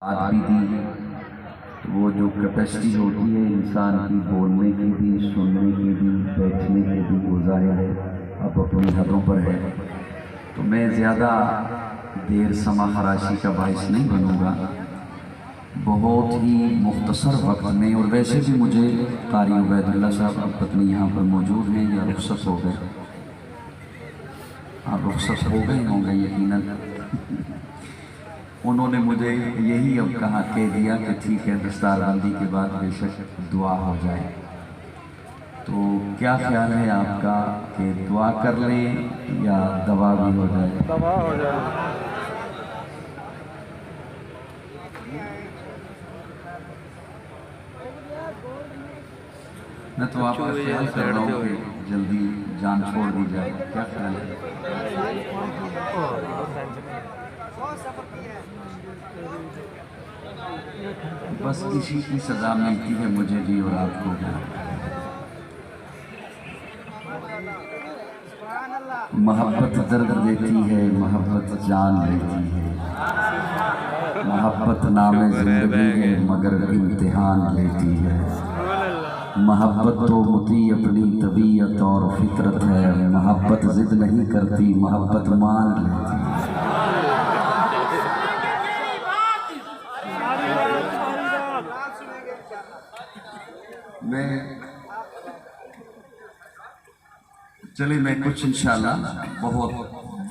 آدمی دی وہ جو کیپیسٹی ہوتی ہے انسان کی بولنے کی بھی، سننے کی بھی، بیٹھنے کی بھی، وہ ظاہر ہے اب اپنی حدوں پر ہے۔ تو میں زیادہ دیر سما خراشی کا باعث نہیں بنوں گا، بہت ہی مختصر وقت میں۔ اور ویسے بھی مجھے قاری عبید اللہ صاحب اب پتنی یہاں پر موجود ہیں یا رخصت ہو گئے؟ آپ رخصت ہو گئے ہوں گے یقیناً۔ انہوں نے مجھے یہی اب کہہ دیا کہ ٹھیک ہے دستار بندی کے بعد بے شک دعا ہو جائے۔ تو کیا خیال ہے آپ کا کہ دعا کر لیں یا دوا بھی ہو جائے؟ دوا ہو جائے۔ میں تو آپ کا خیال کر رہا ہوں کہ جلدی جان چھوڑ دی جائے، کیا خیال ہے؟ بس اسی کی سزا ملتی ہے مجھے بھی اور آپ کو بھی۔ محبت درد دیتی ہے، محبت جان لیتی ہے، محبت نام زندگی ہے مگر امتحان لیتی ہے۔ محبت تو مطیع اپنی طبیعت اور فطرت ہے، محبت ضد نہیں کرتی، محبت مان لیتی ہے۔ چلیے میں کچھ انشاءاللہ بہت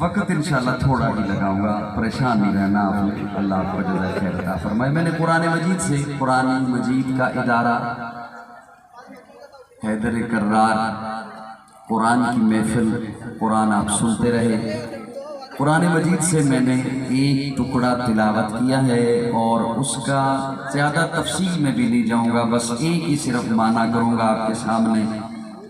وقت انشاءاللہ تھوڑا ہی لگاؤں گا، پریشان نہیں رہنا آپ نے، اللہ آپ کو جزائے خیر عطا فرمائے۔ میں نے قرآن مجید سے، قرآن مجید کا ادارہ حیدر کرار، قرآن کی محفل، قرآن آپ سنتے رہے۔ قرآن مجید سے میں نے ایک ٹکڑا تلاوت کیا ہے اور اس کا زیادہ تفصیل میں بھی نہیں جاؤں گا، بس ایک ہی صرف معنی کروں گا آپ کے سامنے،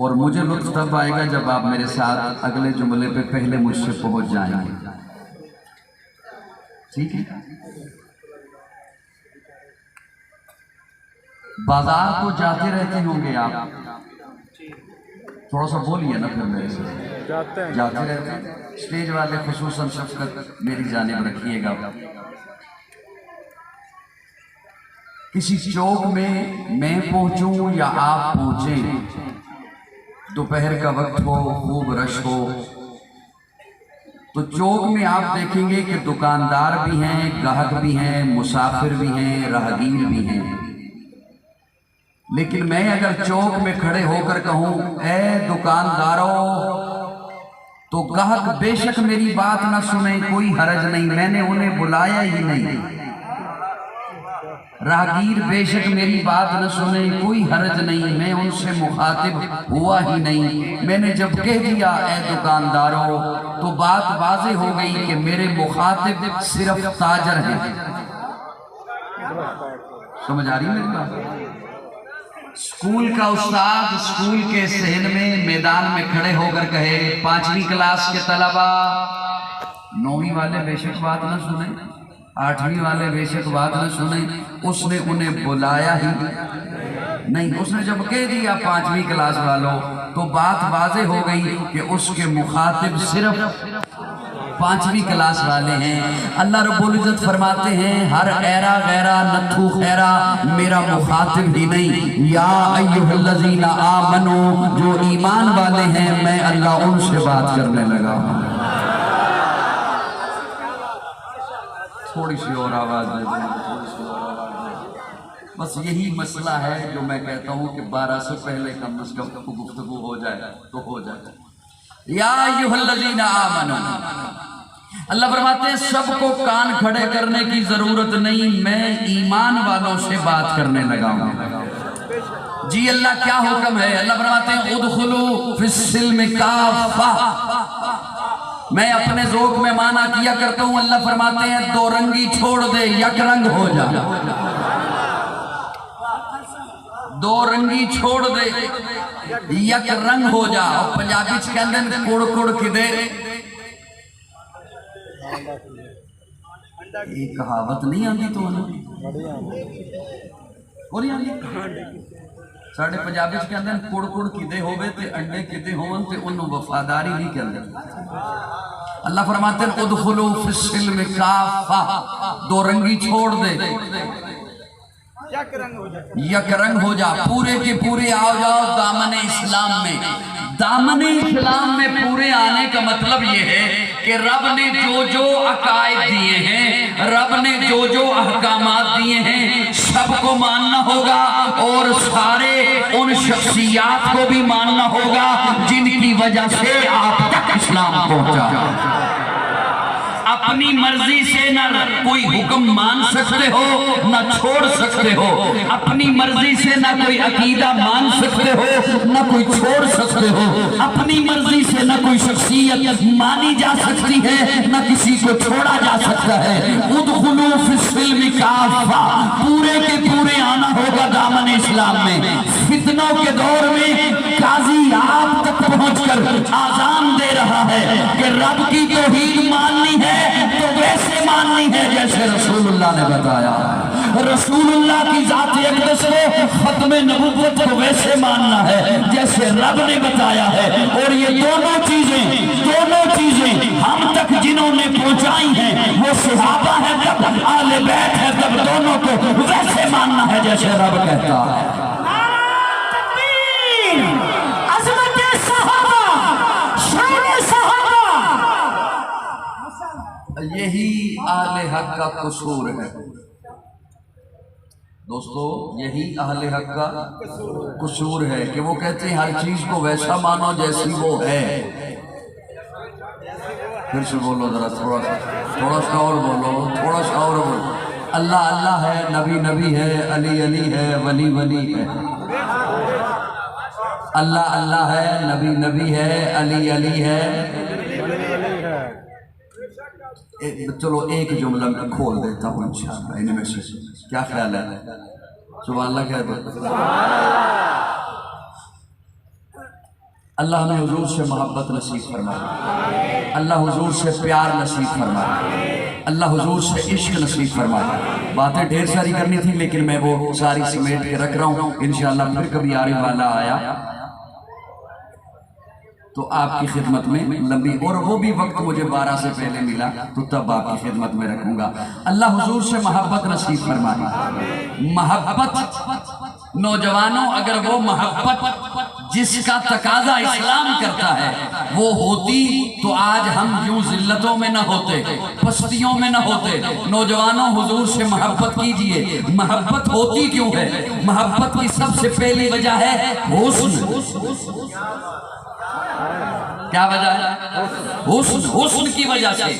اور مجھے لطف تب آئے گا جب آپ میرے ساتھ اگلے جملے پہ پہلے مجھ سے پہنچ جائیں گے، ٹھیک ہے؟ بازار تو جاتے رہتے ہوں گے آپ، تھوڑا سا بولیے نا پھر میرے سے۔ جاتے رہتے ہیں، اسٹیج والے خصوصاً شفقت میری جانب رکھیے گا۔ کسی چوک میں پہنچوں یا آپ پہنچیں، دوپہر کا وقت ہو، خوب رش ہو، تو چوک میں آپ دیکھیں گے کہ دکاندار بھی ہیں، گاہک بھی ہیں، مسافر بھی ہیں، راہگیر بھی ہیں۔ لیکن میں اگر چوک میں کھڑے ہو کر کہوں اے دکانداروں، تو گاہک بے شک میری بات نہ سنیں، کوئی حرج نہیں، میں نے انہیں بلایا ہی نہیں۔ راہگیر بے شک میری بات نہ سنیں، کوئی حرج نہیں، میں ان سے مخاطب ہوا ہی نہیں۔ میں نے جب کہہ دیا اے دکانداروں تو بات واضح ہو گئی کہ میرے مخاطب صرف تاجر ہیں۔ سمجھ آ رہی ہے میری بات؟ اسکول کا استاد اسکول کے صحن میں میدان میں کھڑے ہو کر کہے 5ویں کلاس کے طلبہ، 9ویں والے بے شک بات نہ سنیں، 8ویں والے بے شک بات نہ سنیں، اس نے انہیں بلایا ہی نہیں۔ اس نے جب کہہ دیا 5ویں کلاس والوں تو بات واضح ہو گئی کہ اس کے مخاطب صرف 5ویں کلاس والے ہیں۔ اللہ رب العزت فرماتے ہیں ہر ایرا غیرہ نتھو خیرہ میرا مخاطب ہی نہیں، یا ایھا الذین آمنو، جو ایمان والے ہیں میں اللہ ان سے بات کرنے لگا ہوں۔ تھوڑی سی اور آواز دے دیں، تھوڑی سی اور آواز دیں۔ بس یہی مسئلہ ہے جو میں کہتا ہوں کہ 12 سے پہلے کم از کم گفتگو ہو جائے تو ہو جائے۔ یا ایھا الذین آمنو، اللہ فرماتے ہیں سب کو کان کھڑے کرنے کی ضرورت نہیں، میں ایمان والوں سے بات کرنے لگا ہوں۔ جی اللہ کیا حکم ہے؟ اللہ فرماتے ہیں ادخلوا فی السلم کافہ۔ میں اپنے ذوق میں معنی کیا کرتا ہوں، اللہ فرماتے ہیں 2 رنگی چھوڑ دے، یک رنگ ہو جا۔ 2 رنگی چھوڑ دے، یک رنگ ہو جا۔ اور پنجابی چ کہندے نے کڑ کڑ کدے، یہ کہاوت نہیں آتی تو اور ساڑھے پنجابی چ کہندے کڑ کڑ کدے ہوئے تے انڈے کدے ہون تے انہوں وفاداری نہیں کہندے۔ اللہ فرماتے ہیں ادخلوا فی السلم کافہ، دو رنگی چھوڑ دے، یک رنگ ہو جا، پورے کے پورے آ جاؤ دامن اسلام میں۔ دامن اسلام میں پورے آنے کا مطلب یہ ہے کہ رب نے جو جو عقائد دیے ہیں، رب نے جو جو احکامات دیے ہیں، سب کو ماننا ہوگا، اور سارے ان شخصیات کو بھی ماننا ہوگا جن کی وجہ سے آپ تک اسلام پہنچا۔ اپنی مرضی سے نہ کوئی حکم مان سکتے ہو، نہ چھوڑ سکتے ہو، اپنی مرضی سے نہ کوئی عقیدہ مان سکتے ہو، نہ کوئی چھوڑ سکتے ہو، اپنی مرضی سے نہ کوئی شخصیت مانی جا سکتی ہے، نہ کسی کو چھوڑا جا سکتا ہے۔ ادخلوا فی السلم کافہ، پورے کے پورے آنا ہوگا دامن اسلام میں۔ فتنوں کے دور میں قاضی آپ تک پہنچ کر آذان دے رہا ہے کہ رب کی توحید ماننی ہے تو ویسے ماننی ہے جیسے رسول اللہ نے بتایا، رسول اللہ کی ذات اقدس کو، ختم نبوت کو ویسے ماننا ہے جیسے رب نے بتایا ہے۔ اور یہ دونوں چیزیں ہم تک جنہوں نے پہنچائی ہیں وہ صحابہ ہیں تب، آل بیت ہے تب، دونوں کو ویسے ماننا ہے جیسے رب کہتا ہے۔ یہی اہل حق کا قصور ہے دوستو، یہی اہل حق کا قصور ہے کہ وہ کہتے ہیں ہر چیز کو ویسا مانو جیسی وہ ہے۔ پھر سے بولو ذرا، تھوڑا سا اور بولو، تھوڑا سا اور بولو۔ اللہ اللہ ہے، نبی نبی ہے، علی علی ہے، ولی ولی ہے۔ اللہ اللہ ہے، نبی نبی ہے، علی علی ہے۔ چلو ایک جملہ میں کھول دیتا ہوں انشاءاللہ انہیں میں سے، کیا خیال ہے؟ سبحان اللہ کہہ دو۔ اللہ ہمیں حضور سے محبت نصیب فرمائے، اللہ حضور سے پیار نصیب فرمائے، اللہ حضور سے عشق نصیب فرمائے۔ باتیں ڈھیر ساری کرنی تھی لیکن میں وہ ساری سمیٹ کے رکھ رہا ہوں، انشاءاللہ پھر کبھی عارف والا آیا تو آپ کی خدمت میں لمبی، اور وہ بھی وقت مجھے 12 سے پہلے ملا تو تب آپ کی خدمت میں رکھوں گا۔ اللہ حضور سے محبت نصیب فرمائے۔ محبت نوجوانوں، اگر وہ محبت جس کا تقاضا اسلام کرتا ہے وہ ہوتی تو آج ہم یوں ذلتوں میں نہ ہوتے، پستیوں میں نہ ہوتے۔ نوجوانوں حضور سے محبت کیجئے۔ محبت ہوتی کیوں ہے؟ محبت کی سب سے پہلی وجہ ہے حسن۔ کیا وجہ ہے؟ حسن کی وجہ سے،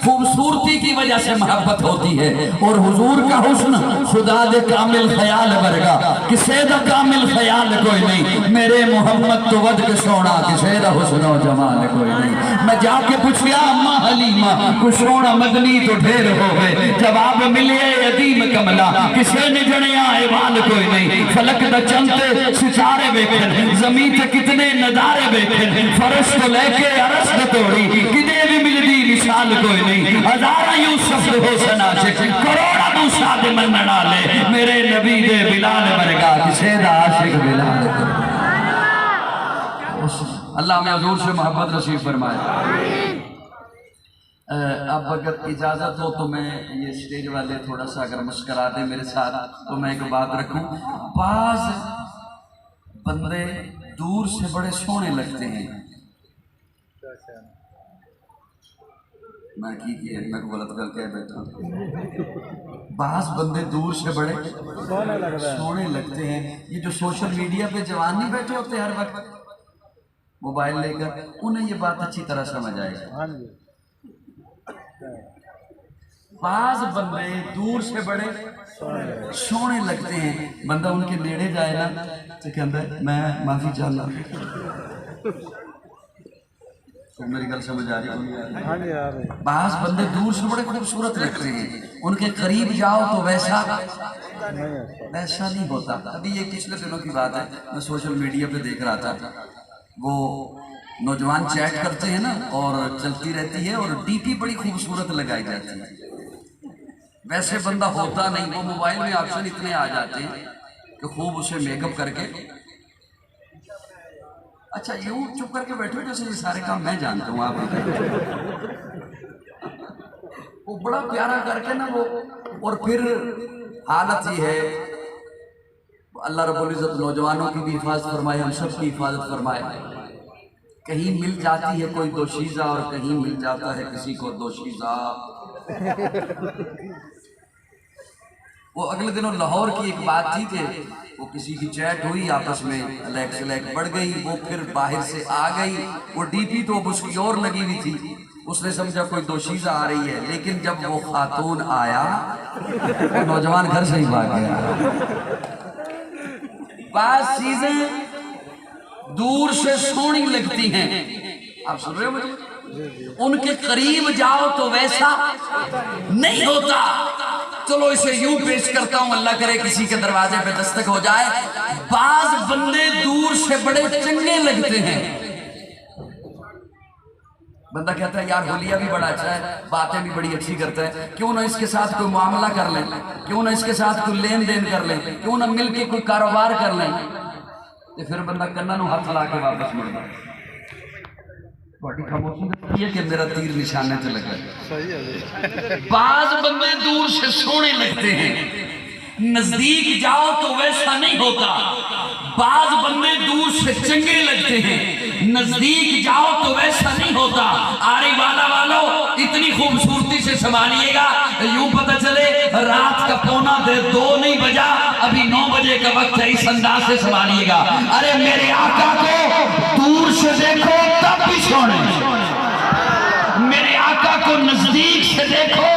خوبصورتی کی وجہ سے محبت ہوتی ہے۔ اور حضور کا حسن خدا دے کامل خیال ورگا، کسے دا کامل خیال کوئی نہیں۔ میرے محمد تو ود کے سونا، کسے دا حسن و جمال کوئی نہیں۔ میں جا کے پوچھیا اماں حلیمہ کو سونا مدنی تو ڈھیر ہو گئے، جواب ملے یتیم کملا، کسے نے جنیا ایوان کوئی نہیں۔ فلک دا چندے ستارے بیکھن، زمین تے کتنے نظارے بیکھن، فرش تو لے کے عرش نے توڑی، کدے بھی ملدی مثال کوئی نہیں۔ ہزارہ یوسف دے حسن عاشق، کروڑا موسیٰ دے مننا لے، میرے نبی دے بلال برگا، کسے دا عاشق بلال دے۔ اللہ ہمیں حضور سے محبت نصیب فرمائے۔ اب اگر اجازت ہو تو میں یہ سٹیج والے تھوڑا سا اگر مسکرا دیں میرے ساتھ تو میں ایک بات رکھوں۔ بعض بندے دور سے بڑے سونے لگتے ہیں، میں کی میں غلط کر کے بیٹھا ہوں۔ بعض بندے دور سے بڑے سونے لگتے ہیں۔ یہ جو سوشل میڈیا پہ جوان نہیں بیٹھے ہوتے ہر وقت موبائل لے کر، انہیں یہ بات اچھی طرح سمجھ آئے گا۔ بعض بندے دور سے بڑے سونے لگتے ہیں، بندہ ان کے نیڑے جائے نا تو کہتا ہے میں معافی چاہتا ہوں۔ میری گل سمجھ آ رہی ہے؟ بعض بندے دور سے بڑے خوبصورت لگتے ہیں، ان کے قریب جاؤ تو ویسا نہیں ہوتا۔ ابھی یہ پچھلے دنوں کی بات ہے، میں سوشل میڈیا پہ دیکھ رہا تھا، وہ نوجوان چیٹ کرتے ہیں نا اور چلتی رہتی ہے اور ڈی پی بڑی خوبصورت لگائی جاتی ہے، ویسے بندہ ہوتا نہیں۔ وہ موبائل میں آپشن اتنے آ جاتے ہیں کہ خوب اسے میک اپ کر کے اچھا یوں چپ کر کے بیٹھو جیسے یہ سارے کام میں جانتا ہوں آپ وہ بڑا پیارا کر کے نا وہ. اور پھر حالت یہ ہے اللہ رب العزت نوجوانوں کی بھی حفاظت فرمائے, ہم سب کی حفاظت فرمائے. کہیں مل جاتی ہے کوئی دوشیزہ اور کہیں مل جاتا ہے کسی کو دوشیزہ. وہ اگلے دنوں لاہور کی ایک بات تھی کہ وہ کسی کی چیٹ ہوئی آپس میں, الیک سلیک بڑھ گئی, وہ پھر باہر سے آ گئی, وہ ڈی پی تو اس کی اور لگی ہوئی تھی, اس نے سمجھا کوئی دوشیزہ آ رہی ہے, لیکن جب وہ خاتون آیا نوجوان گھر سے ہی بھاگ گیا. بعض چیزیں دور سے سونی لگتی ہیں, آپ سن رہے ہو مجھے, ان کے قریب جاؤ تو ویسا نہیں ہوتا. چلو اسے یوں پیش کرتا ہوں, اللہ کرے کسی کے دروازے پہ دستک ہو جائے. بعض بندے دور سے بڑے چنگے لگتے ہیں. بندہ کہتا ہے یار حلیہ بھی بڑا اچھا ہے, باتیں بھی بڑی اچھی کرتا ہے, کیوں نہ اس کے ساتھ کوئی معاملہ کر لیں, کیوں نہ اس کے ساتھ کوئی لین دین کر لیں, کیوں نہ مل کے کوئی کاروبار کر لیں. تو پھر بندہ کنن نو ہاتھ لا کے واپس مڑتا. بڑی خاموشی یہ کہ میرا تیر نشانے سے لگا. بعض بندے دور سے سونے لگتے ہیں, نزدیک جاؤ تو ویسا نہیں ہوتا. بعض بندے دور سے چنگے لگتے ہیں, نزدیک جاؤ تو ویسا نہیں ہوتا. آری والا والو اتنی خوبصورتی سے سنبھالیے گا, یوں پتہ چلے رات کا 1:45 نہیں بجا, ابھی 9 بجے کا وقت ہے. اس انداز سے سنبھالیے گا. ارے میرے آقا کو دور سے دیکھو تب بھی سونے, میرے آقا کو نزدیک سے دیکھو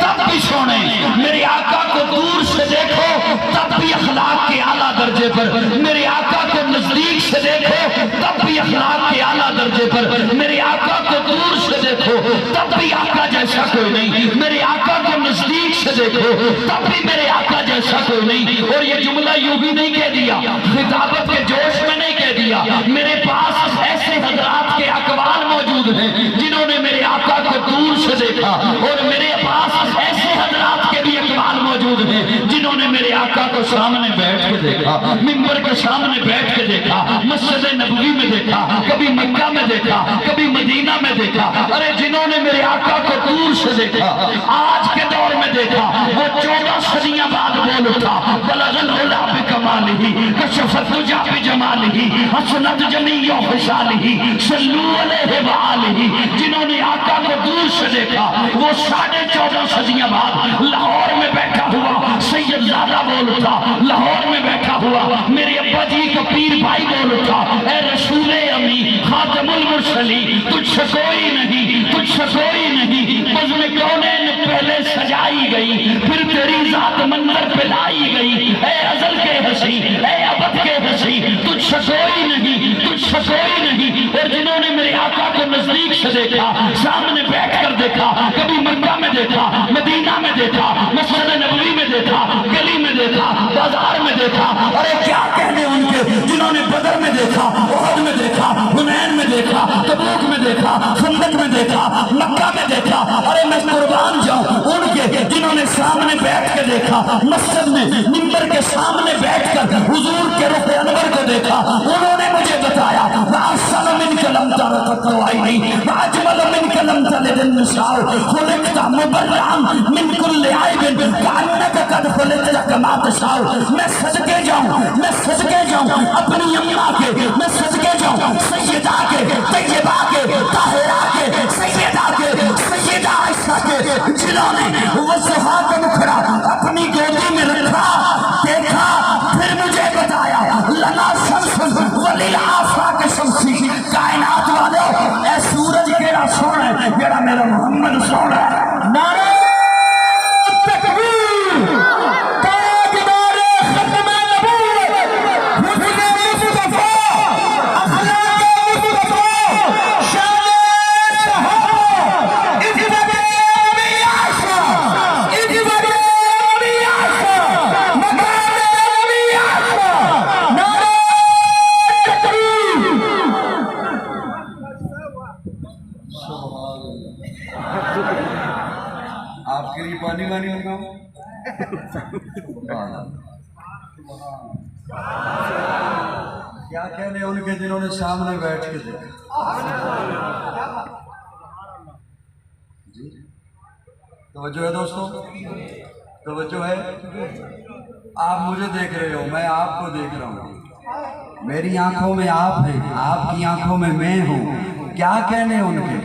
تب بھی سونے, میرے آقا کو دور سے دیکھو تب بھی اخلاق کے اعلیٰ درجے پر, میرے آقا کو نزدیک سے دیکھو تب بھی اخلاق کے اعلیٰ درجے پر, میرے آقا کو دور سے دیکھو تب بھی آقا جیسا کوئی نہیں, میرے آقا کو نزدیک سے دیکھو تب بھی میرے آقا جیسا کوئی نہیں. اور یہ جملہ یوں بھی نہیں کہہ دیا, خطابت کے جوش میں نہیں کہہ دیا. میرے پاس ایسے حضرات کے اقوال موجود ہیں جنہوں نے میرے آقا کو دور سے دیکھا, اور میرے پاس ایسے حضرات کے بھی اقوال موجود ہیں جنہوں نے میرے آقا کو سامنے بیٹھ کے دیکھا, منبر کے سامنے بیٹھ کے دیکھا, مسجد نبوی میں دیکھا, کبھی مکہ میں دیکھا, کبھی مدینہ میں دیکھا. ارے جنہوں نے میرے آقا کو دور سے دیکھا, آج کے دور میں دیکھا, وہ 14 صدیاں بعد بول اٹھا, بلغ العلا بکمالہ کشف الدجی بجمالہ حسنت جمیع خصالہ صلو علیہ وآلہ. جنہوں نے آقا کو دور سے دیکھا وہ 14.5 صدیاں بعد لاہور میں بیٹھا ہوا سید زادہ بول اٹھا, لاہور میں بیٹھا ہوا میرے ابا جی کا پیر بھائی بول اٹھا, اے رسول امی خاتم المرسلین تجھ سے کوئی نہیں, تجھ سے کوئی نہیں, بزم کونین پہلے سجائی گئی پھر تیری ذات منظر پہ لائی گئی. اے ازل کے حسین, اے ابد کے حسین, تجھ سے کوئی نہیں, تجھ سے کوئی نہیں. اور جنہوں نے میرے آقا کو نزدیک سے دیکھا, سامنے بیٹھ کر دیکھا, کبھی مکہ میں دیکھا, مدینہ میں دیکھا, مسجد نبوی میں دیکھا, گلی میں دیکھا, بازار میں دیکھا. ارے کیا کہنے ان کے جنہوں نے بدر میں دیکھا, احد میں دیکھا, حنین میں دیکھا, تبوک میں دیکھا, خندق میں دیکھا, مکہ میں دیکھا. ارے میں قربان جاؤں ان کے جنہوں نے سامنے بیٹھ کے دیکھا, مسجد میں منبر کے سامنے بیٹھ کر حضور کے رخ انور کو دیکھا. انہوں نے مجھے بتایا وَأَحْسَنُ مِنْكَ لَمْ تَرَ قَطُّ عَيْنِي وَأَجْمَلُ مِنْكَ لَمْ تَلِدِ النِّسَاءُ خُلِقْتَ مُبَرَّأً مِنْ كُلِّ عَيْبٍ كَأَنَّكَ قَدْ خُلِقْتَ كَمَا تَشَاءُ. میں صدقے جاؤں, میں صدقے جاؤں اپنی اماں کے, میں صدقے جاؤں سیدہ کے, طیبہ کے, طاہرہ کے, سیدہ کے, سیدہ عائشہ کے, جنہوں نے وضحیٰ کا مکھڑا اپنی گودی میں رکھا, دیکھا, پھر مجھے بتایا لنا شمس وللآفاق شمسی. کائنات والے اے سورج کیڑا سونا ہے, جڑا میرا محمد سونا ہے. نعرہ تکبیر, تاجدار ختم نبوت, حسن مصطفیٰ, اخلاق مصطفیٰ, شان صحابہ, عزت نبی عائشہ, عزت نبی عائشہ, مقام نبی عائشہ. نعرہ تکبیر. آپ کے لیے پانی وانی ہوگا. کیا کہنے ان کے جنہوں نے سامنے بیٹھ کے دیکھا. جی توجہ ہے دوستوں, توجہ ہے. آپ مجھے دیکھ رہے ہو, میں آپ کو دیکھ رہا ہوں. میری آنکھوں میں آپ ہیں, آپ کی آنکھوں میں میں ہوں. کیا کہنے ان کے,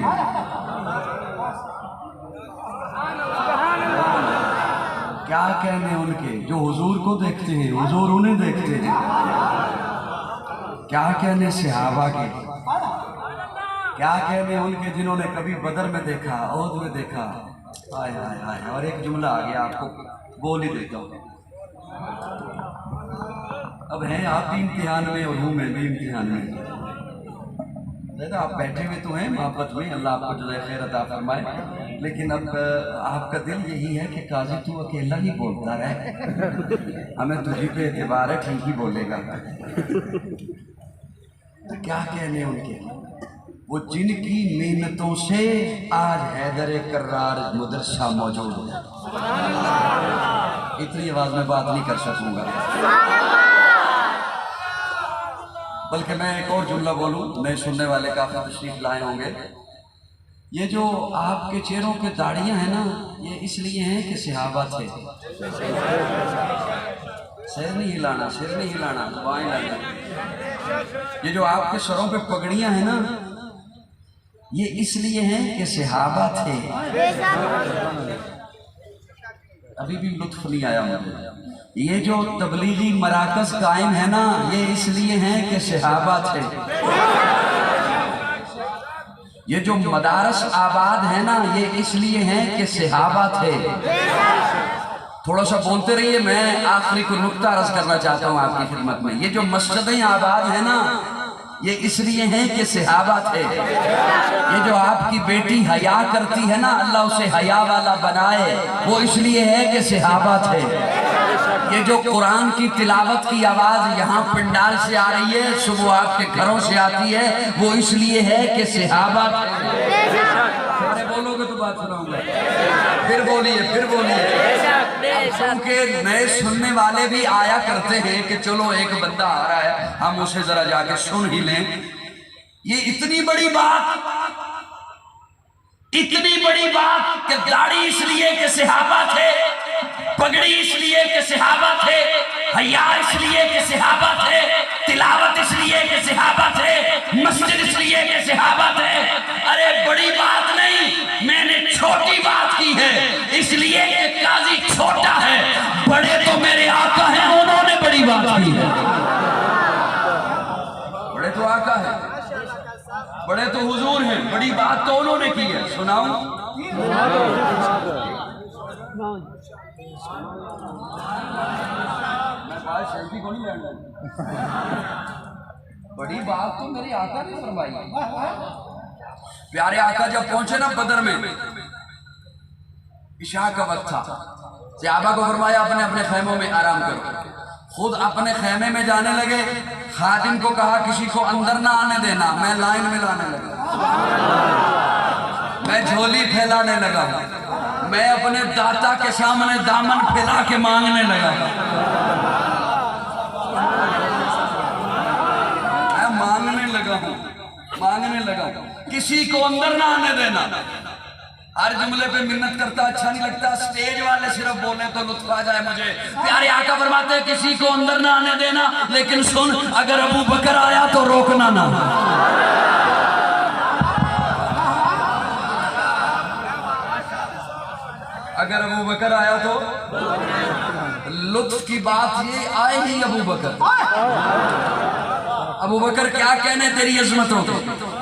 کیا کہنے ان کے جو حضور کو دیکھتے ہیں, حضور انہیں دیکھتے ہیں. کیا کہنے صحابہ کے, کیا کہنے ان کے جنہوں نے کبھی بدر میں دیکھا, احد میں دیکھا. ہائے ہائے ہائے. اور ایک جملہ آ گیا, آپ کو بول ہی دیتا ہوں. اب ہیں آپ بھی امتحان میں اور ہوں میں بھی امتحان میں. آپ بیٹھے ہوئے تو ہیں محبت میں, اللہ آپ کو جزائے خیر عطا فرمائے. لیکن اب آپ کا دل یہی ہے کہ قاضی تو اکیلا ہی بولتا رہے, ہمیں تجھی پہ اعتبار ہے, ٹھیک ہی بولے گا. کیا کہنے ان کے, وہ جن کی محنتوں سے آج حیدر کرار مدرسہ موجود ہے. اتنی آواز میں بات نہیں کر سکوں گا, بلکہ میں ایک اور جملہ بولوں, نئے سننے والے کافی تشریف لائے ہوں گے. یہ جو آپ کے چہروں پہ داڑیاں ہیں نا, یہ اس لیے ہیں کہ صحابہ تھے. سر نہیں ہلانا, سر نہیں ہلانا, زبان ہلانا. یہ جو آپ کے سروں پہ پگڑیاں ہیں نا, یہ اس لیے ہیں کہ صحابہ تھے. ابھی بھی لطف نہیں آیا مجھے. یہ جو تبلیغی مراکز قائم ہے نا, یہ اس لیے ہیں کہ صحابہ تھے. یہ جو مدارس آباد ہے نا, یہ اس لیے ہیں کہ صحابہ تھے. تھوڑا سا بولتے رہیے, میں آخری کو نقطہ عرض کرنا چاہتا ہوں آپ کی خدمت میں. یہ جو مسجدیں آباد ہیں نا, یہ اس لیے ہیں کہ صحابہ تھے. یہ جو آپ کی بیٹی حیا کرتی ہے نا, اللہ اسے حیا والا بنائے, وہ اس لیے ہے کہ صحابہ تھے. یہ جو قرآن کی تلاوت کی آواز یہاں پنڈال سے آ رہی ہے, صبح آپ کے گھروں سے آتی ہے, وہ اس لیے ہے کہ صحابہ تھے. بولو گے تو بات سناؤں گا. پھر بولیے, پھر بولیے. کیونکہ نئے سننے والے بھی آیا کرتے ہیں کہ چلو ایک بندہ آ رہا ہے, ہم اسے ذرا جا کے سن ہی لیں. یہ اتنی بڑی بات, اتنی بڑی بات کہ داڑھی اس لیے کہ صحابہ تھے, پگڑی اس لیے کہ صحابہ تھے, حیا اس لیے کہ صحابہ تھے, تلاوت اس لیے کہ صحابہ تھے, مسجد اس لیے کہ صحابہ تھے. ارے بڑی بات نہیں, میں نے چھوٹی بات کی ہے, اس لیے کہ قاضی چھوٹا ہے. بڑے تو میرے آقا ہیں, انہوں نے بڑی بات کی ہے. بڑے تو آقا ہیں, بڑے تو حضور ہیں, بڑی بات تو انہوں نے کی ہے. سناؤں, بڑی بات تو میرے آقا نے فرمائی. پیارے آقا جب پہنچے نا بدر میں, عشاء کا وقت تھا, صحابہ کو فرمایا اپنے اپنے خیموں میں آرام کرو. خود اپنے خیمے میں جانے لگے. خادم کو کہا کسی کو اندر نہ آنے دینا, میں لائن میں لانے لگا. میں جھولی پھیلانے لگا, میں اپنے داتا کے سامنے دامن پھیلا کے مانگنے لگا. میں مانگنے لگا ہوں, مانگنے لگا ہوں. کسی کو اندر نہ آنے دینا. ہر جملے پہ منت کرتا اچھا نہیں لگتا, سٹیج والے صرف بولے تو لطف آ جائے مجھے. پیارے آقا فرماتے ہیں کسی کو اندر نہ آنے دینا, لیکن سن, اگر ابو بکر آیا تو روکنا نہ. اگر ابو بکر آیا تو لطف کی بات یہ, آئے ہی ابو بکر. ابو بکر کیا کہنے تیری عظمتوں کے,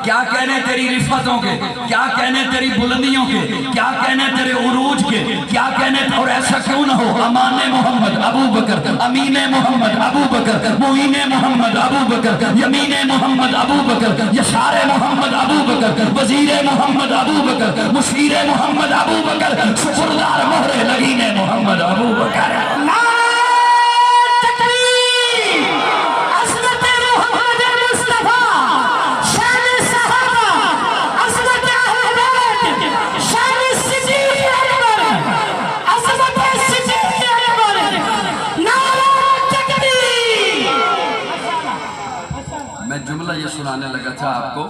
کیا کہنے تیری رفتوں کے, کیا کہنے تیری بلندیوں کے, کیا کہنے تیرے عروج کے, کیا کہنے. اور ایسا کیوں نہ ہو, امان محمد ابو بکر, امین محمد ابو بکر, معین محمد ابو بکر, یمین محمد ابو بکر, یسار محمد ابو بکر, وزیر محمد ابو بکر, مشیر محمد ابو بکر, شکردار مہر لگین محمد ابو بکر. یہ سنانے لگا تھا آپ کو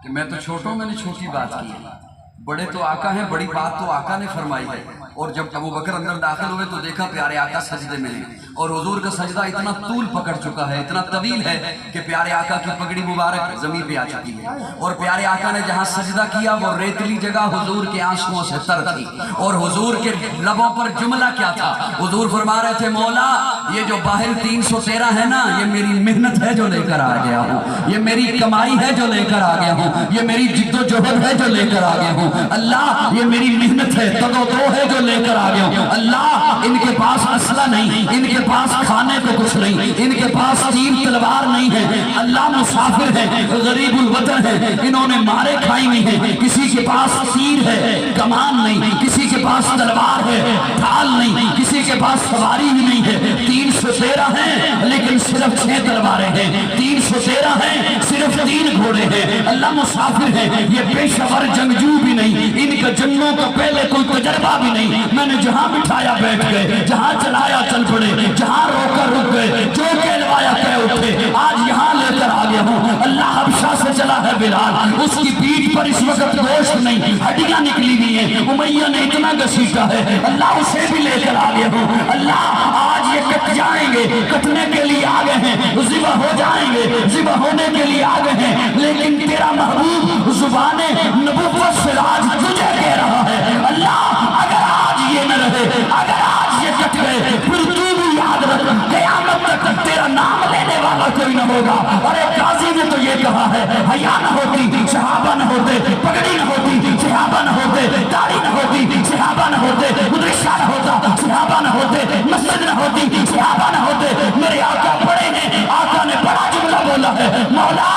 کہ میں تو چھوٹوں میں نے چھوٹی بات کی ہے، بڑے تو آقا ہیں، بڑی بات تو آقا نے فرمائی ہے۔ اور جب ابو بکر اندر داخل ہوئے تو دیکھا پیارے آقا سجدے میں ہیں، اور حضور کا سجدہ اتنا طول پکڑ چکا ہے، اتنا طویل ہے کہ پیارے آقا کی پگڑی مبارک زمین پہ آ چکی ہے، اور پیارے آقا نے جہاں سجدہ کیا وہ ریتلی جگہ حضور کے آنسوؤں سے تر تھی، اور حضور کے لبوں پر جملہ کیا تھا؟ حضور فرما رہے تھے مولا یہ جو باہر 313 ہے نا، یہ میری محنت ہے جو لے کر آ گیا ہوں، یہ میری کمائی ہے جو لے کر آ گیا ہوں، یہ میری جد و جہد ہے جو لے کر آ گیا ہوں، اللہ یہ میری محنت ہے، تگ و دو ہے جو لے کر آ گیا ہوں، اللہ ان کے پاس اسلحہ نہیں، ان کے پاس کھانے کو کچھ نہیں، ان کے پاس تیر تلوار نہیں ہے، اللہ مسافر ہے، غریب الوطن ہے، انہوں نے مارے کھائی ہوئی ہیں، کسی کے پاس تیر ہے کمان نہیں، کسی کے پاس تلوار ہے ڈھال نہیں، کسی کے پاس سواری ہی نہیں ہے، 313 ہیں لیکن صرف 6 تلواریں ہیں، 313 ہیں صرف 3 گھوڑے ہیں، اللہ مسافر ہے، یہ پیشور جنگجو بھی نہیں، ان کا جنگوں کا پہلے کوئی تجربہ بھی نہیں، میں نے جہاں بٹھایا بیٹھ گئے، جہاں چلایا چل پڑے، جہاں روکا رک گئے، جو کہلوایا کہہ اٹھے، آج یہاں لے کر آ گیا ہوں، اللہ حبشہ سے چلا ہے بلال، اس کی پیٹھ پر اس وقت گوشت نہیں، ہڈیاں نکلی ہوئی ہیں، امیہ نے اتنا گھسیٹا ہے، اللہ اسے بھی لے کر آ گیا ہوں، اللہ آج یہ کٹ جائیں گے، کٹنے کے لیے آ گئے ہیں، ذبح ہو جائیں گے، ذبح ہونے کے لیے آ گئے ہیں، لیکن تیرا محبوب زبان نبوت سے آج تجھے کہہ رہا ہے، اللہ اگر آج یہ نہ رہے، اگر آج یہ کٹ گئے، پھر تو بھی یاد رکھ قیامت تک تیرا نام لینے والا کوئی نہ ہوگا۔ اور ایک قاضی نے تو یہ کہا ہے، حیا نہ ہوتی صحابہ نہ ہوتے، پگڑی نہ ہوتی صحابہ نہ ہوتے، داڑھی نہ ہوتی صحابہ نہ ہوتے، مدرسہ نہ ہوتا صحابہ نہ ہوتے، مسجد نہ ہوتی صحابہ نہ ہوتے، میرے آقا بڑے ہیں، آقا نے بڑا جملہ بولا ہے، مولا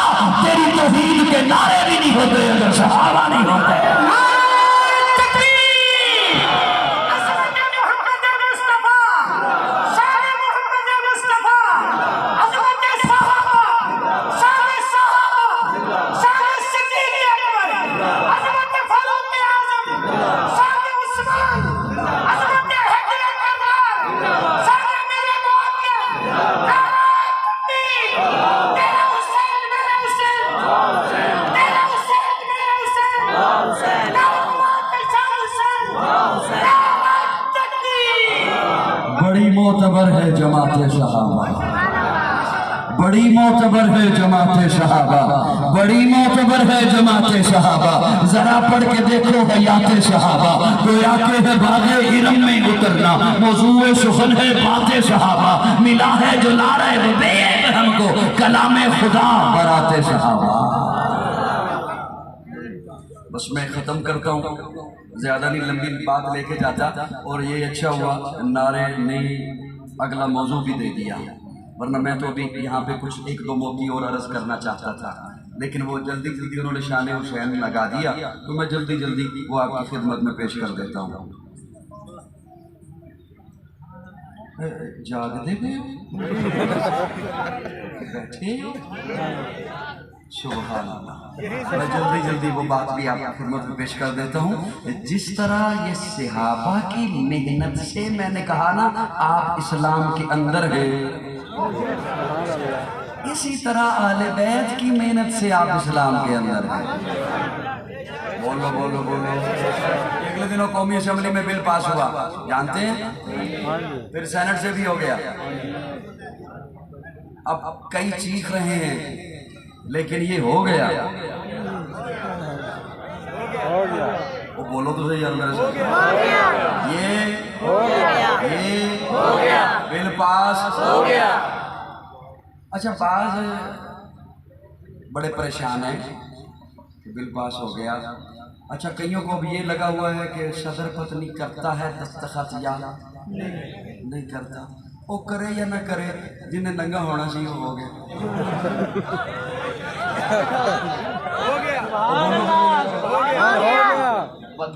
تیری توحید کے نعرے بھی نہیں ہوتے اگر صحابہ نہیں ہوتے۔ بڑی معتبر ہے جماعت صحابہ، بڑی معتبر ہے جماعت صحابہ، بڑی معتبر ہے جماعت صحابہ، ذرا پڑھ کے دیکھو حیات صحابہ، گویا کہ ہے باغ ارم میں اترنا، موضوع سخن ہے بات صحابہ، ملا ہے جو نعرہ بیعت ہم کو کلام خدا برات صحابہ۔ بس میں ختم کرتا ہوں، زیادہ نہیں لمبی بات لے کے جاتا، اور یہ اچھا ہوا نعرے نے اگلا موضوع بھی دے دیا، ورنہ میں تو ابھی یہاں پہ کچھ 1-2 موتی اور عرض کرنا چاہتا تھا، لیکن وہ جلدی جلدی انہوں نے شان حسین لگا دیا، تو میں جلدی جلدی وہ آپ کی خدمت میں پیش کر دیتا ہوں۔ جاگ دے گئے بیٹھے، سبحان اللہ، میں جلدی جلدی وہ بات بھی آپ کی خدمت میں پیش کر دیتا ہوں۔ جس طرح یہ صحابہ کی محنت سے میں نے کہا نا آپ اسلام کے اندر ہیں، اسی طرح اہل بیت کی محنت سے آپ اسلام کے اندر ہیں۔ بولو بولو بولو۔ اگلے دنوں قومی اسمبلی میں بل پاس ہوا، جانتے ہیں، پھر سینٹ سے بھی ہو گیا، اب کئی چیخ رہے ہیں لیکن یہ ہو گیا، وہ بولو تو صحیح یار میرے ساتھ، یہ بل پاس ہو گیا۔ اچھا بعض بڑے پریشان ہیں کہ بل پاس ہو گیا، اچھا کئیوں کو اب یہ لگا ہوا ہے کہ صدر پتنی کرتا ہے دستخط یا نہیں کرتا، وہ کرے یا نہ کرے، جنہیں ننگا ہونا چاہیے وہ ہو گیا۔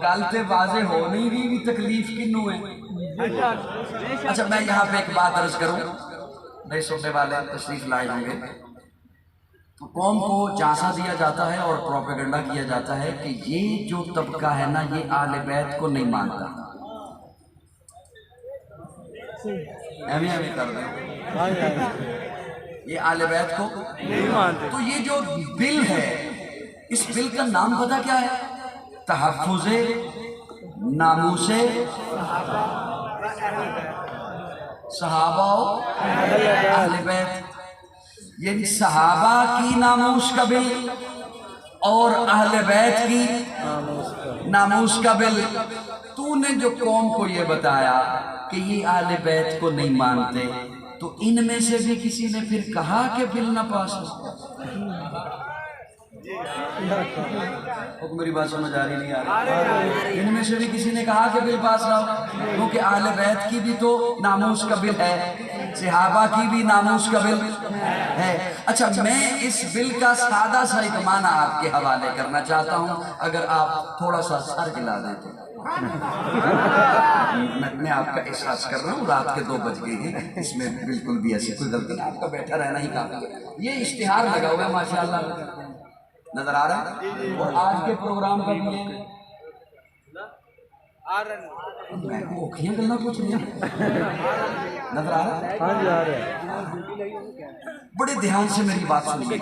غلطیں واضح ہونے بھی تکلیف کنوں ہے۔ اچھا میں یہاں پہ ایک بات عرض کروں، نئے سننے والے تشریف لائے ہوں گے، قوم کو جانسا دیا جاتا ہے اور پروپیگنڈا کیا جاتا ہے کہ یہ جو طبقہ ہے نا یہ اہل بیت کو نہیں مانتا، ایویں کر دیں، یہ آل بیت کو نہیں مانتے. تو یہ جو بل ہے اس بل کا نام پتہ کیا ہے؟ تحفظ ناموس صحابہ و اہل بیت. یعنی صحابہ کی ناموس کا بل اور اہل بیت کی ناموس کا بل. تو نے جو قوم کو یہ بتایا کہ یہ اہل بیت کو نہیں مانتے تو ان میں سے بھی کسی نے پھر کہا کہ بل نہ پاس ہو. میری بات سمجھ آ رہی نہیں آ رہی؟ ان میں سے بھی کسی نے کہا کہ بل پاس نہ ہو کیونکہ اہل بیت کی بھی تو ناموس کا بل ہے, صحابہ کی بھی ناموس کا بل ہے. اچھا میں اس بل کا سادہ سا ایک معنی آپ کے حوالے کرنا چاہتا ہوں, اگر آپ تھوڑا سا سر ہلا دیں تو. میں آپ کا احساس کر رہا ہوں رات کے 2 بج گئے ہیں, اس میں بالکل بھی ایسی کوئی غلطی نہیں, آپ کا بیٹھا رہنا ہی کافی ہے. یہ اشتہار لگا ہوا ہے ماشاءاللہ, نظر آ رہا ہے, اور آج کے پروگرام کا بھی ہے. میں اوکھیاں گلنا کچھ نہیں نظر آ رہا ہے. بڑے دھیان سے میری بات سنیے.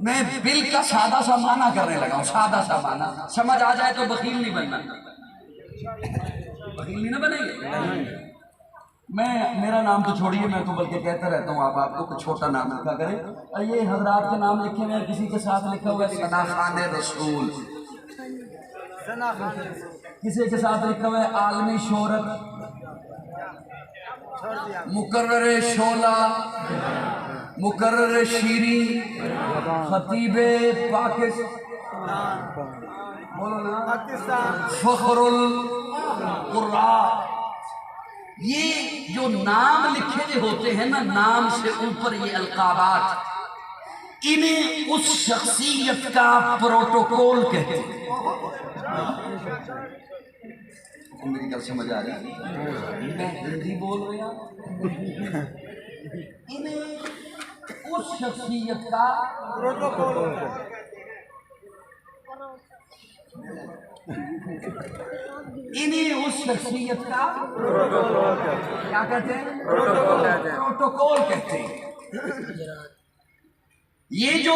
میں بل کا سادہ سا معنی کرنے لگا ہوں, سادہ سا معنی سمجھ آ جائے تو بخیل نہیں بننا, بخیل نہیں نہ بنیں گے. میرا نام تو چھوڑیے, میں تو بلکہ کہتا رہتا ہوں آپ کو کہ چھوٹا نام لکھا کریں. یہ حضرات کے نام لکھے ہوئے, کسی کے ساتھ لکھا ہوا ہے ثنا خان رسول, کسی کے ساتھ لکھا ہوا ہے عالمی شہرت, مقرر شعلہ, مقرر شیریں, خطیب پاکستان, بولو نا, فخر القراء. یہ جو نام لکھے جو ہوتے ہیں نا, نام سے اوپر یہ القابات, انہیں اس شخصیت کا پروٹوکول کہتے ہیں. میری گل سمجھ آ رہی ہے؟ میں ہندی بول رہا ہوں. انہیں اس شخصیت کا پروٹوکول, انہیں اس شخصیت کا کیا کہتے ہیں؟ پروٹوکول کہتے ہیں. یہ جو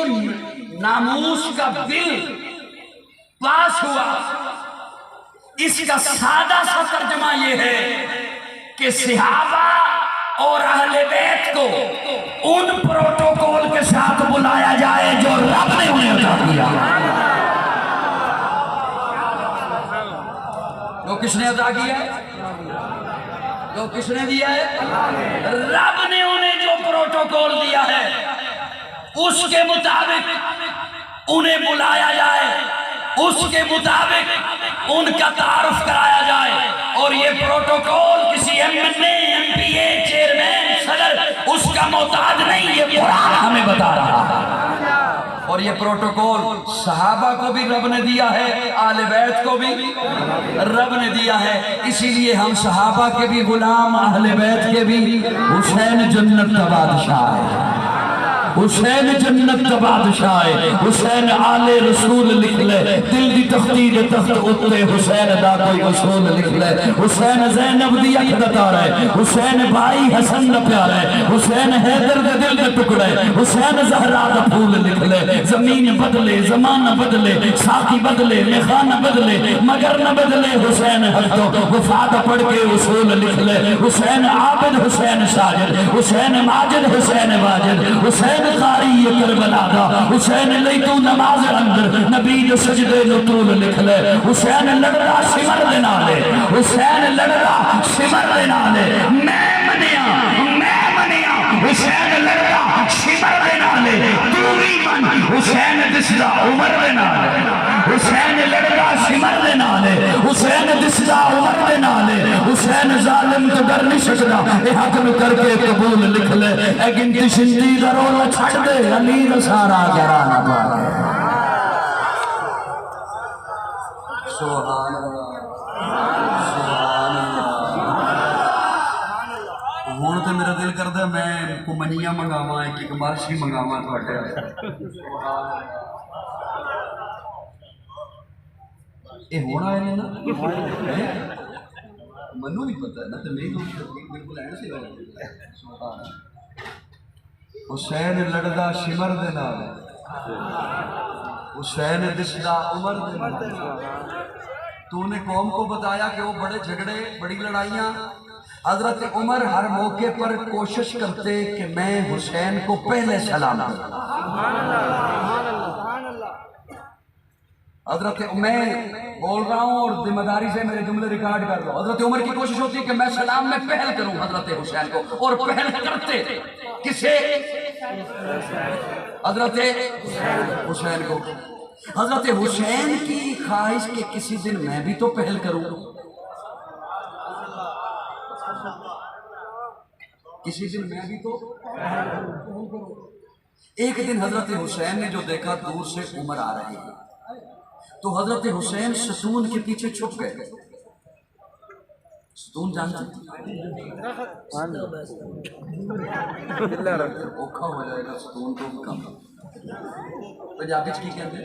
ناموس کا بل پاس ہوا, اس کا سادہ سا ترجمہ یہ ہے کہ صحابہ اور اہل بیت کو ان پروٹوکول کے ساتھ بلایا جائے جو رب نے انہیں عطا کیا. جو کس نے عطا کیا ہے؟ جو کس نے دیا ہے؟ رب نے انہیں جو پروٹوکول دیا ہے اس کے مطابق انہیں بلایا جائے, اس کے مطابق ان کا تعارف کرایا جائے. اور یہ پروٹوکول کسی ایم این اے, ایم پی اے, چیئرمین, صدر اس کا محتاج نہیں, یہ قرآن ہمیں بتا رہا ہے. اور یہ پروٹوکول صحابہ کو بھی رب نے دیا ہے, آل بیت کو بھی رب نے دیا ہے. اسی لیے ہم صحابہ کے بھی غلام, اہل بیت کے بھی. حسین جنت کا بادشاہ ہے, حسین جنت کا بادشاہ ہے. حسین آل رسول لکھ لے, دل دی تختی دے تخت اتے حسین دا کوئی اصول لکھ لے. حسین زینب دی اکھ دا تارا ہے, حسین بھائی حسن دا پیارا ہے, حسین حیدر دے دل دے ٹکڑے, حسین زہرا دا پھول لکھ لے. زمین بدلے, زمانہ بدلے, ساقی بدلے, میخانہ بدلے, مگر نہ بدلے حسین حق تو وفات پڑھ کے اصول لکھ لے. حسین عابد, حسین ساجد, حسین ماجد, حسین واجد, حسین قاری کربلا دا, حسین لئی تو نماز اندر نبی جو سجدے نو طول لکھ لے. حسین لڑا سمر دے نالے, حسین لڑا سمر دے نالے. میں منیا حسین لڑا سمر دے نالے, تو بھی من حسین دسدا عمر دے نالے. حسین لڑا سمر دے نالے, حسین دسدا عمر دے نالے. حسین ظالم تو ڈر نہیں سکدا, اے حق نو کر کے قبول لکھ لے. اے گنتی شنتی دا رولا چھڑ دے, علی دا سارا گرانا پاکے. سبحان اللہ, سبحان اللہ. ہون تے میرا دل کردا میں کو منیاں منگاواں, ایک مارشی منگاواں تواڈے. اے ہونا ہے نا, منو نہیں پتہ ہے نا, تے نہیں تو بالکل ایسے ہو. سبحان اللہ. حسین لڑدا شمر دے نال حسین دسدا عمر دے نال تو نے قوم کو بتایا کہ وہ بڑے جھگڑے بڑی لڑائیاں حضرت عمر ہر موقع پر کوشش کرتے کہ میں حسین کو پہلے سلام کروں حضرت میں بول رہا ہوں اور ذمہ داری سے میرے جملے ریکارڈ کر رہا ہوں حضرت عمر کی کوشش ہوتی ہے کہ میں سلام میں پہل کروں حضرت حسین کو اور پہل کرتے کسے حضرت حسین کو حضرت حسین کی خواہش کہ کسی دن میں بھی تو پہل کروں کسی دن میں بھی تو ایک دن حضرت حسین نے جو دیکھا دور سے عمر آ رہے ہیں تو حضرت حسین ستون کے پیچھے چھپ گئے ستون جانتے اوکھا ہو جائے گا ستون تو کم پنجابی کی کہتے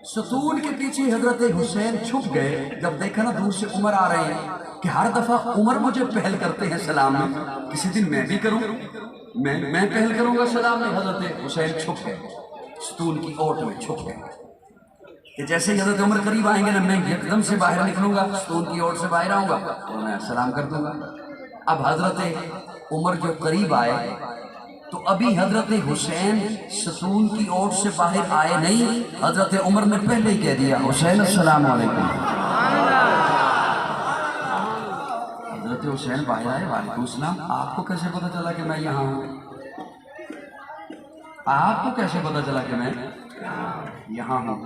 ستون کے پیچھے حضرت حسین چھپ گئے جب دیکھا نا دور سے عمر آ رہے ہیں کہ ہر دفعہ عمر مجھے پہل کرتے ہیں سلام میں کسی دن میں بھی کروں میں پہل کروں گا سلام میں حضرت حسین چھپ گئے ستون کی اوٹ میں چھپ گئے کہ جیسے ہی حضرت عمر قریب آئیں گے نا میں ایک دم سے باہر نکلوں گا ستون کی اوٹ سے باہر آؤں گا تو میں سلام کر دوں گا اب حضرت عمر جو قریب آئے تو ابھی حضرت حسین ستون کی اوٹ سے باہر آئے نہیں حضرت عمر نے پہلے ہی کہہ دیا حسین السلام علیکم حضرت حسین باہر آئے وعلیکم السلام آپ کو کیسے پتا چلا کہ میں یہاں ہوں آپ کو کیسے پتا چلا کہ میں یہاں ہوں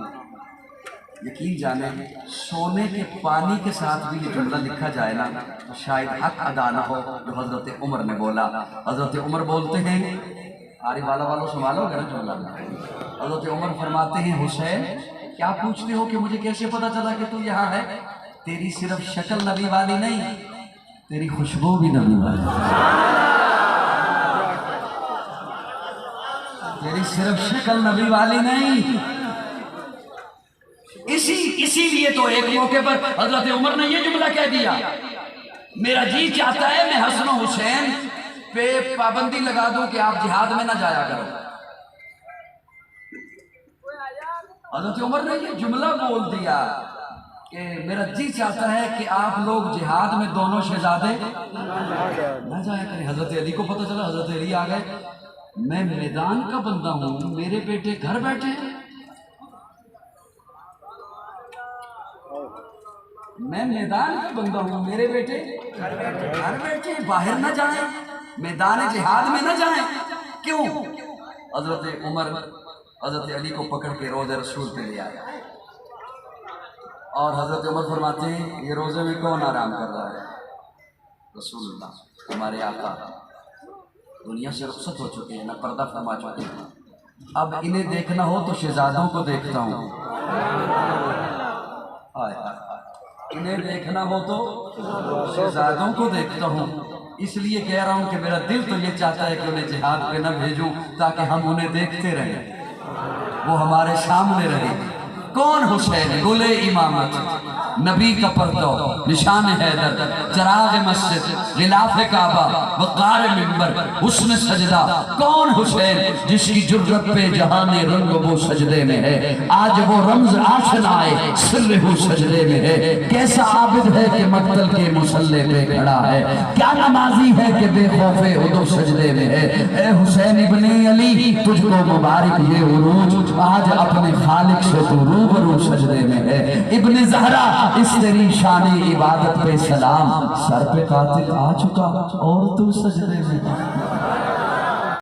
یقین جانے سونے کے پانی کے ساتھ بھی یہ جملہ لکھا جائے نا تو شاید حق ادا نہ ہو جو حضرت عمر نے بولا حضرت عمر بولتے ہیں آری والا والوں سنبھالو گا جملہ حضرت عمر فرماتے ہیں حسین کیا پوچھتے ہو کہ مجھے کیسے پتا چلا کہ تو یہاں ہے تیری صرف شکل نبی والی نہیں تیری خوشبو بھی نبی والی تیری صرف شکل نبی والی نہیں اسی لیے تو ایک موقع پر حضرت عمر نے یہ جملہ کہہ دیا میرا جی چاہتا ہے میں حسن و حسین پہ پابندی لگا دوں کہ آپ جہاد میں نہ جایا کرو حضرت عمر نے یہ جملہ بول دیا کہ میرا جی چاہتا ہے کہ آپ لوگ جہاد میں دونوں شہزادے نہ جایا کریں حضرت علی کو پتہ چلا حضرت علی آ گئے میں میدان کا بندہ ہوں میرے بیٹے گھر بیٹھے میں میدان کا بندہ ہوں میرے بیٹے گھر بیٹھے باہر نہ جائیں میدان جہاد میں نہ جائیں کیوں حضرت عمر حضرت علی کو پکڑ کے روزے رسول پہ لے آیا اور حضرت عمر فرماتے ہیں یہ روزے میں کون آرام کر رہا ہے رسول اللہ ہمارے آقا دنیا سے رخصت ہو چکے ہیں نہ پردہ فرما چکے ہیں اب انہیں دیکھنا ہو تو شہزادوں کو دیکھتا ہوں انہیں دیکھنا ہو تو شہزادوں کو دیکھتا ہوں اس لیے کہہ رہا ہوں کہ میرا دل تو یہ چاہتا ہے کہ انہیں جہاد پہ نہ بھیجوں تاکہ ہم انہیں دیکھتے رہیں وہ ہمارے سامنے رہے کون حسین گل امامت نبی کا پردہ نشان حیدر چراغ مسجد غلاف کعبہ وقار منبر حسن سجدہ کون حسین جس کی جرت پہ جہان رنگ وہ سجدے میں ہے آج وہ رمز آشنائے سر ہو سجدے میں ہے کیسا عابد ہے کہ مقتل کے مصلے پہ کھڑا ہے کیا نمازی ہے کہ بے خوف عدو سجدے میں ہے اے حسین ابن علی تجھ کو مبارک یہ عروج آج اپنے خالق سے تو روبرو سجدے میں ہے ابن زہرا اس تیری شان عبادت پہ سلام سر پہ قاتل آ چکا اور تو سجدے میں